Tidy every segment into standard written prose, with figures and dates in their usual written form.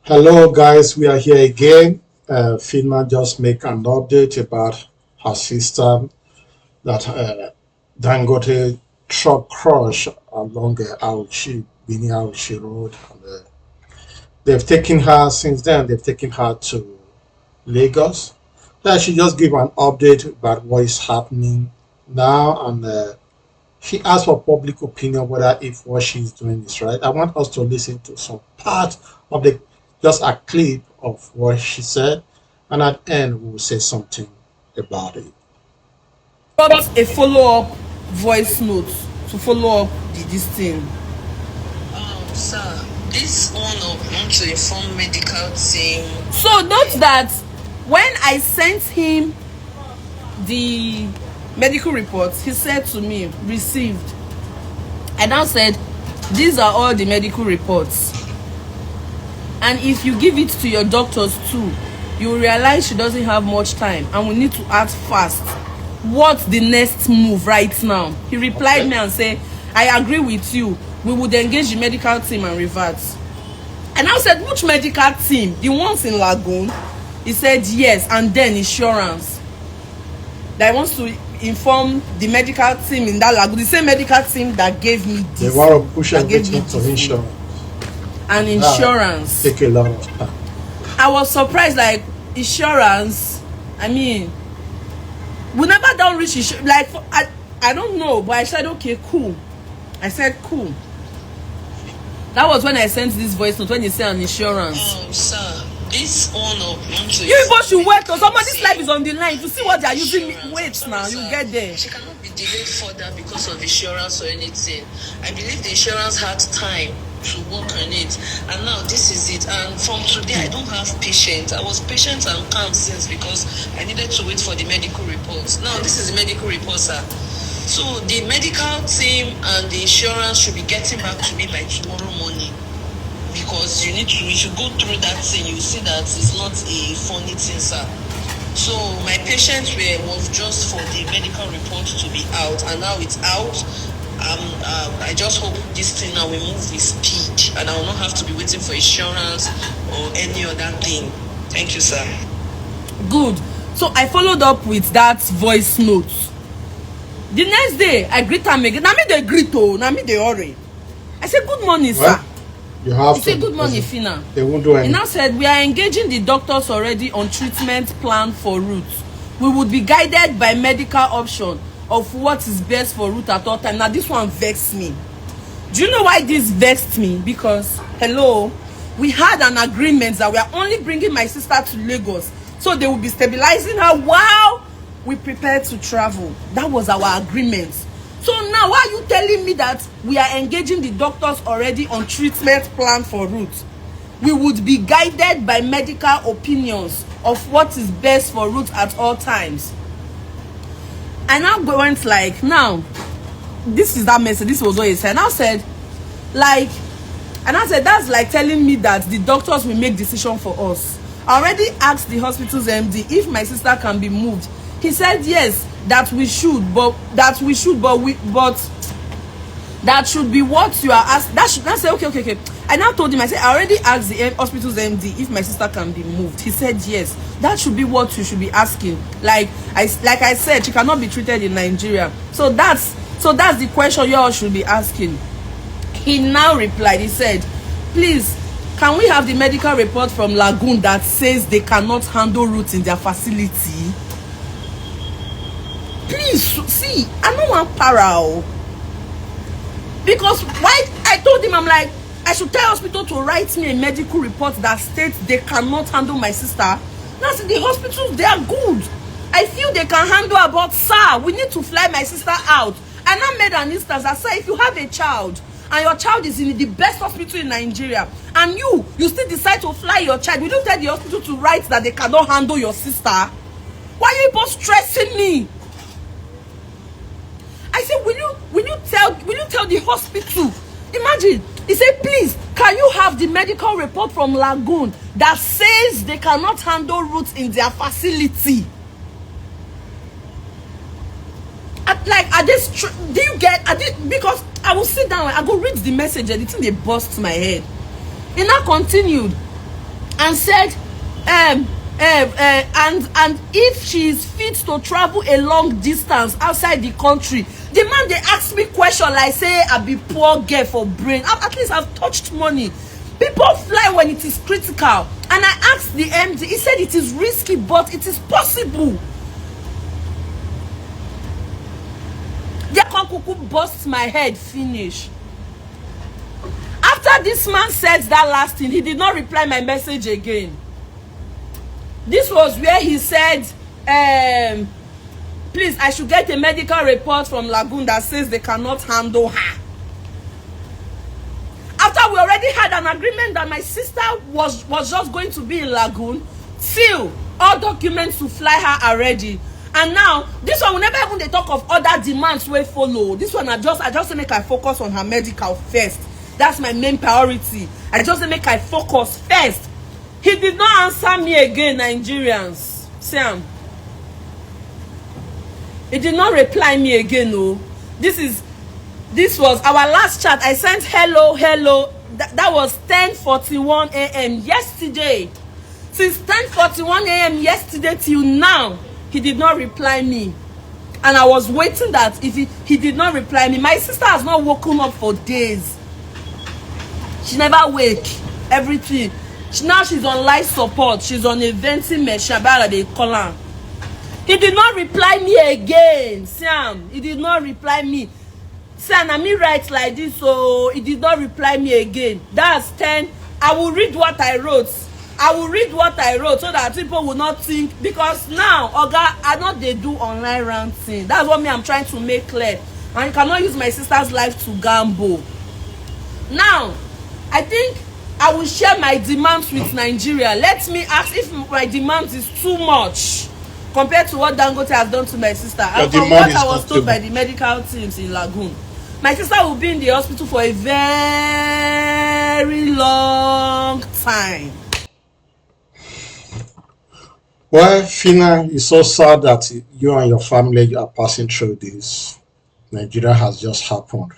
Hello, guys. We are here again. Phyna just make an update about her sister that Dangote truck crash along Auchi, Auchi Road. And, they've taken her since then. They've taken her to Lagos. That she just give an update about what is happening now, and she asked for public opinion whether if what she's doing is right. I want us to listen to some part of the just a clip of what she said, and at the end we'll say something about it. Got a follow-up voice note to follow up this thing. Sir, this one of want to inform medical team. So note that when I sent him the medical reports, he said to me, received. I now said, these are all the medical reports. And if you give it to your doctors too, you will realize she doesn't have much time and we need to act fast. What's the next move right now? He replied me and said, I agree with you. We would engage the medical team and revert. And I said, which medical team? The ones in Lagoon? He said, yes, and then insurance. That wants to inform the medical team in that Lagoon. The same medical team that gave me this. They want to push everything to insurance. And insurance. Take a lot of time. I was surprised, like, insurance, I mean, we never done reach insurance. Like, I don't know, but I said, okay, cool. I said, cool. That was when I sent this voice note, when you say on insurance. Sir, this one of want to. You people should wait, because somebody's life is on the line. To see what they are using, wait now, you get there. She cannot be delayed further because of insurance or anything. I believe the insurance had time to work on it, and now this is it. And from today I don't have patience. I was patient and calm since because I needed to wait for the medical reports. Now this is the medical report, sir. So the medical team and the insurance should be getting back to me by tomorrow morning, because you should go through that thing. You see that it's not a funny thing, sir. So my patience was just for the medical report to be out, and now it's out. I just hope this thing now will move with speed, and I will not have to be waiting for insurance or any other thing. Thank you, sir. Good. So I followed up with that voice note. The next day, I greet them again. Now me they greet, oh, now me they hurry. I said, good morning, sir. You have he said, good morning, Phyna. They won't do anything. He now said, we are engaging the doctors already on treatment plan for Ruth. We would be guided by medical option of what is best for Ruth at all time. Now this one vexed me. Do you know why this vexed me? Because, hello, we had an agreement that we are only bringing my sister to Lagos, so they will be stabilizing her while we prepare to travel. That was our agreement. So now why are you telling me that we are engaging the doctors already on treatment plan for Ruth? We would be guided by medical opinions of what is best for Ruth at all times. And now went like, now, this is that message. This was what he said. And I said, like, and I said, that's like telling me that the doctors will make decision for us. I already asked the hospital's MD if my sister can be moved. He said yes, that we should, but that should be what you are asked. That should. I said okay. I now told him, I said, I already asked the hospital's MD if my sister can be moved. He said yes, that should be what you should be asking. Like I said, she cannot be treated in Nigeria. So that's the question you all should be asking. He now replied, he said, please, can we have the medical report from Lagoon that says they cannot handle Ruth in their facility? Please, see, I don't want para. Because why I told him, I'm like, I should tell hospital to write me a medical report that states they cannot handle my sister. Now, see, the hospitals, they are good. I feel they can handle her, but sir, we need to fly my sister out. And I made an instance. I said, if you have a child and your child is in the best hospital in Nigeria, and you still decide to fly your child, we don't tell the hospital to write that they cannot handle your sister. Why are you both stressing me? I said, will you tell the hospital? Imagine, he said, please, can you have the medical report from Lagoon that says they cannot handle Ruth in their facility? Like, do you get, because I will sit down, I go read the message and the thing they bust my head. He now continued. and said and if she is fit to travel a long distance outside the country. The man dey ask me question like say I be poor girl for brain. At least I've touched money. People fly when it is critical, and I asked the MD. He said it is risky, but it is possible. They can kuku bust my head finish. After this man said that last thing, he did not reply my message again. This was where he said, please, I should get a medical report from Lagoon that says they cannot handle her. After we already had an agreement that my sister was just going to be in Lagoon, till all documents to fly her are ready. And now, this one, we never even they talk of other demands we follow. This one, I just make I focus on her medical first. That's my main priority. I just make I focus first. He did not answer me again, Nigerians. Sam. He did not reply me again, no. This was our last chat. I sent hello. That was 10:41 a.m. yesterday. Since 10:41 a.m. yesterday till now, he did not reply me. And I was waiting that if he did not reply me. My sister has not woken up for days. She never wake. Everything. Now she's on life support. She's on a venting machine. They call her. He did not reply me again. Sam, he did not reply me. Sam, I mean write like this, so he did not reply me again. That's 10. I will read what I wrote. So that people will not think, because now, Oga, I know they do online ranting. That's what I'm trying to make clear. And you cannot use my sister's life to gamble. Now, I think I will share my demands with Nigeria. Let me ask if my demands is too much compared to what Dangote has done to my sister. And from what I was told by the medical teams in Lagoon, my sister will be in the hospital for a very long time. Well, Phyna, it's so sad that you and your family are passing through this. Nigeria has just happened.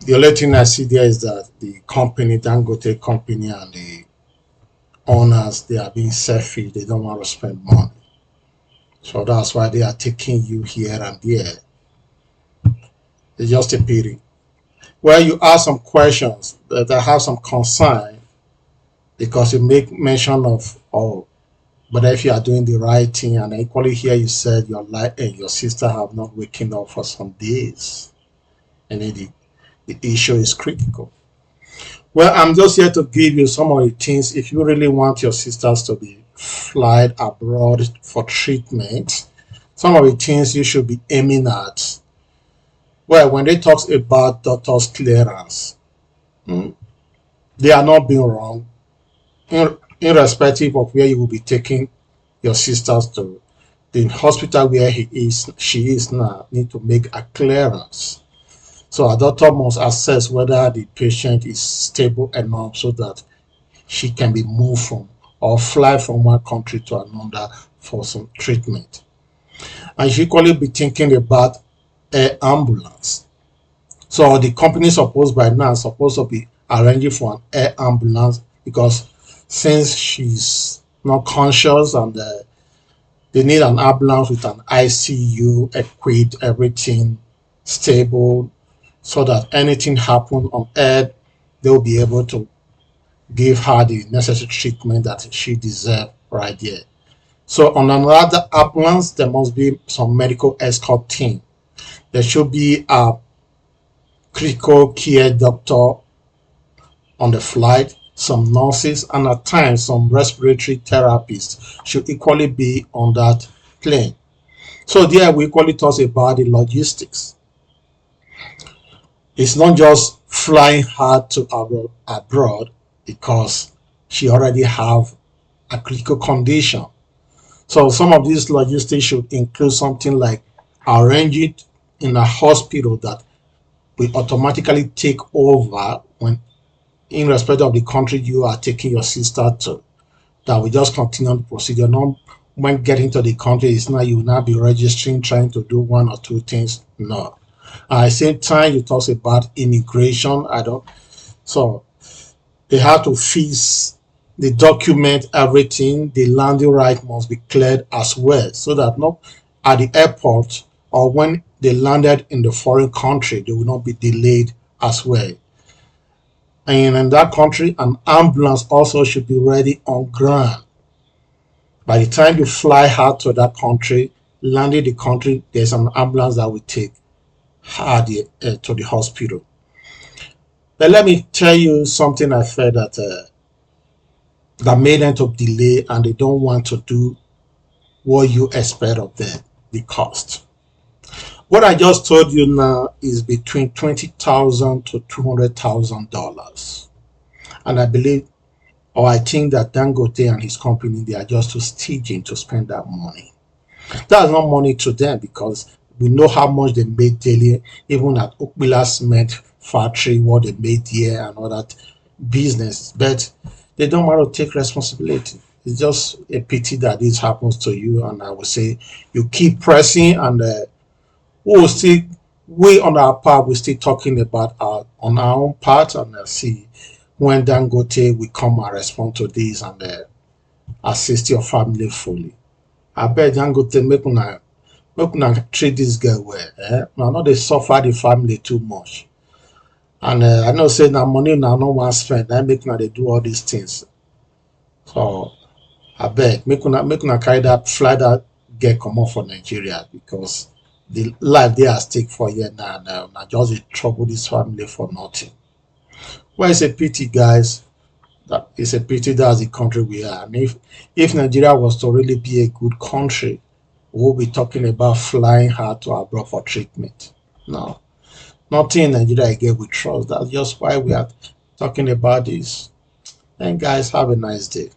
The only thing I see there is that the company, Dangote company, and the owners, they are being selfish. They don't want to spend money. So that's why they are taking you here and there. It's just a pity. Well, you ask some questions that I have some concern, because you make mention of, but if you are doing the right thing, and equally here you said your life and your sister have not waken up for some days, and the issue is critical. Well, I'm just here to give you some of the things. If you really want your sisters to be flied abroad for treatment, some of the things you should be aiming at. Well, when they talk about doctor's clearance, they are not being wrong, irrespective of where you will be taking your sisters to. The hospital where she is now, need to make a clearance. So a doctor must assess whether the patient is stable enough so that she can be moved from or fly from one country to another for some treatment. And she equally be thinking about air ambulance. So the company supposed to be arranging for an air ambulance, because since she's not conscious and they need an ambulance with an ICU equipped, everything stable, so that anything happen on air, they'll be able to give her the necessary treatment that she deserves right there. So on another ambulance, there must be some medical escort team. There should be a critical care doctor on the flight, some nurses, and at times some respiratory therapists should equally be on that plane. So there we equally talk about the logistics. It's not just flying her to abroad because she already have a critical condition. So some of these logistics should include something like arranging in a hospital that will automatically take over when, in respect of the country you are taking your sister to, that will just continue the procedure. Not when getting to the country, it's not you will not be registering, trying to do one or two things. No. At the same time, you talk about immigration. So they have to fix the document everything. The landing right must be cleared as well, so that not at the airport or when they landed in the foreign country, they will not be delayed as well. And in that country, an ambulance also should be ready on ground. By the time you fly out to that country, landing the country, there's an ambulance that will take her to the hospital. But let me tell you something I felt that made them to delay, and they don't want to do what you expect of them, the cost. What I just told you now is between $20,000 to $200,000. And I believe, or I think that Dangote and his company, they are just too staging to spend that money. That's not money to them, because we know how much they made daily, even at Okpila Cement factory, what they made here and all that business. But they don't want to take responsibility. It's just a pity that this happens to you. And I would say you keep pressing, and we on our part, we're still talking about on our own part, and see when Dangote will come and respond to this and assist your family fully. I bet Dangote make una treat this girl well. Now not they suffer the family too much. And I know say now money now no one spend. I make now they do all these things. So I beg make una carry that fly that get come off for Nigeria, because the life they are at stake for here now just they trouble this family for nothing. Well, it's a pity, guys. That it's a pity that's the country we are. And if Nigeria was to really be a good country, we'll be talking about flying her to abroad for treatment. No, nothing in Nigeria again we trust. That's just why we are talking about this. And guys, have a nice day.